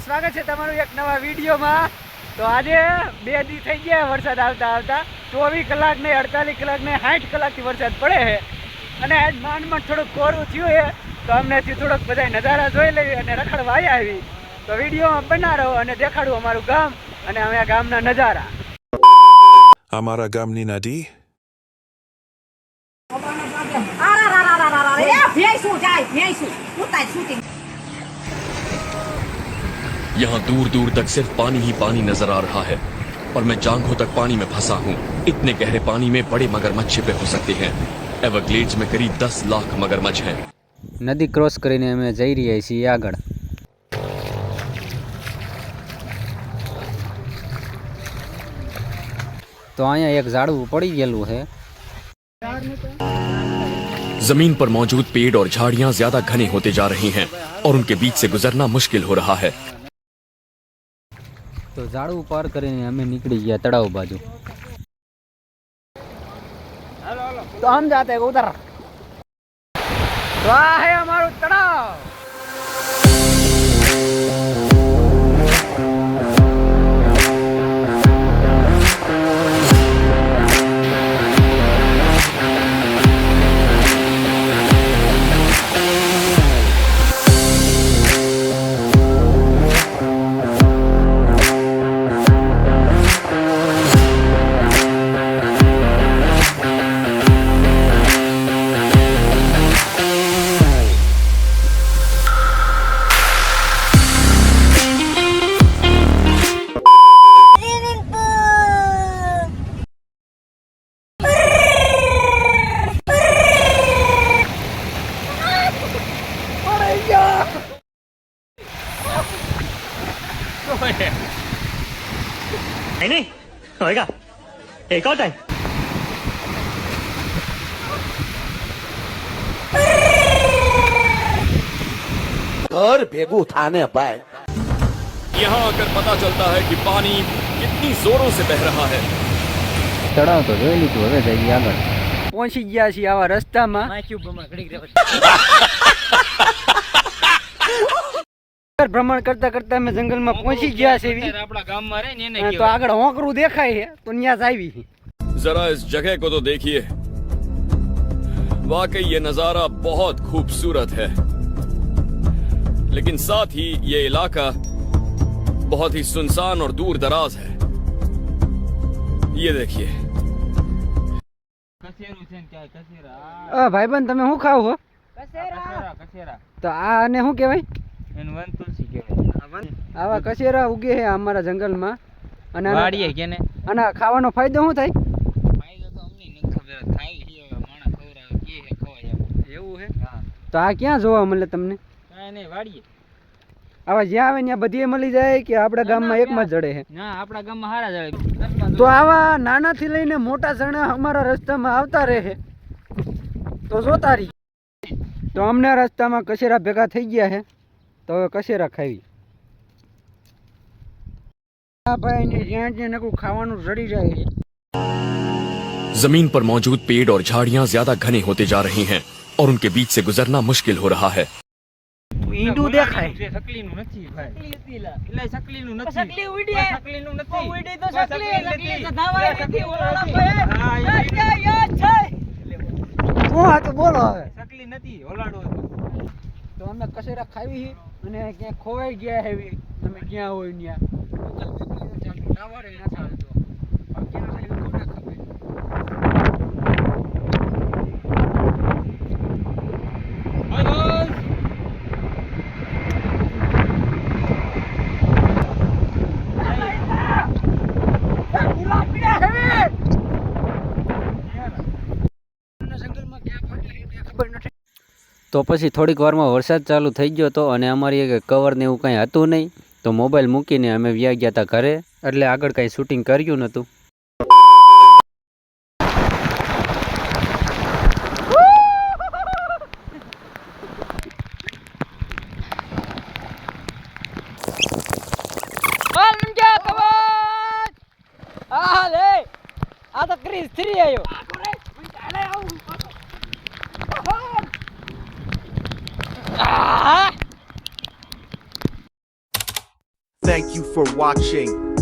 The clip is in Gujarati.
સ્વાગત છે તમારું એક નવા વિડીયોમાં। તો આજે 2 દી થઈ ગયા વરસાદ આવતા આવતા 24 કલાક ને 48 કલાક ને 60 કલાકથી વરસાદ પડે છે અને આજ માંડ થોડુંક કોરું થયું છે। તો અમને થોડોક બધા નજારા જોઈ લેવી અને રખડવા આવી। તો વિડીયોમાં બના રહો અને દેખાડું અમારું ગામ અને અમે ગામના નજારા। અમારા ગામની નદી यहाँ दूर दूर तक सिर्फ पानी ही पानी नजर आ रहा है और मैं जांघों तक पानी में फंसा हूँ। इतने गहरे पानी में बड़े मगरमच्छ छिपे हो सकते हैं। एवरग्लेड्स में करीब 10 लाख मगरमच्छ हैं। नदी क्रॉस કરીને અમે જઈ રહ્યા છીએ આગળ। તો અહીંયા એક ઝાડવું પડી ગયેલું છે। जमीन पर मौजूद पेड़ और झाड़ियां ज्यादा घने होते जा रही हैं और उनके बीच से गुजरना मुश्किल हो रहा है। તો ઝાડવું પાર કરીને અમે નીકળી ગયા તળાવ બાજુ। तो हम जाते हैं उधर। तो आ है हमारा तड़ाव। नहीं होएगा एक और टाइम। घर भेगू थाने भाई। यहाँ आकर पता चलता है कि पानी कितनी जोरों से बह रहा है। તળાવ તો જોઈ લીધું, હવે જઈએ આગળ। પહોંચી ગયા છીએ આવા રસ્તામાં। ભ્રમણ કરતા કરતા અમે જંગલમાં પહોંચી ગયા છીએ। આપણા ગામમાં રહે ને એને તો આગળ હોકરું દેખાય છે તો ત્યાં જ આવી। जरा इस जगह को तो देखिए, वाकई ये नजारा बहुत खूबसूरत है, लेकिन साथ ही ये इलाका बहुत ही सुनसान और दूर दराज है। ये देखिए। ભાઈબંધ તમે શું ખાવ છો? તો આ આને શું કહેવાય? આવા કચેરા ઉગે છે અમારા જંગલમાં અને આના ખાવાનો ફાયદો શું થાય? એવું છે? તો આ ક્યાં જોવા મળે તમને? આવા જ્યાં આવે ત્યાં બધીએ મળી જાય કે આપણા ગામમાં એકમાં જ જડે છે? ના, આપણા ગામમાં હારા જડે। તો આવા નાનાથી લઈને મોટા જણા અમારા રસ્તામાં આવતા રહે તો જોતા રહી। તો અમને રસ્તામાં કચેરા ભેગા થઈ ગયા છે તો હવે કચેરા ખાવી। આ ભાઈને જ્યાં જ્યાં નકું ખાવાનું જડી જાય છે। जमीन पर मौजूद पेड़ और झाड़ियां ज्यादा घने होते जा रही हैं और उनके बीच से गुजरना मुश्किल हो रहा है। ઈંડું દેખાય। સકલીનું નથી ભાઈ, એટલે સકલીનું નથી, સકલી ઉડી, સકલીનું નથી, ઉડી તો સકલી, સકલી ધવાય નથી ઓલાળા ભાઈ। હા યા છે હું આ તો બોલો હવે સકલી નથી, ઓલાડો હતો। તો અમે કચેરા ખાવી અને ક્યાંક ખોવાઈ ગયા હેવી તમે જ્યાં હોય ત્યાં ટાવર ના ચાલતો ક્યાં આવ્યું કોને ખબર। તો પછી થોડીક વારમાં વરસાદ ચાલુ થઈ ગયો હતો અને અમારી એક કવર ને એવું કાંઈ હતું નહીં, તો મોબાઈલ મૂકીને અમે વ્યા ગયા હતા ઘરે, એટલે આગળ કાંઈ શૂટિંગ કર્યું નહોતું। આ તો ક્રિસ 3 આવ્યો। Thank you for watching.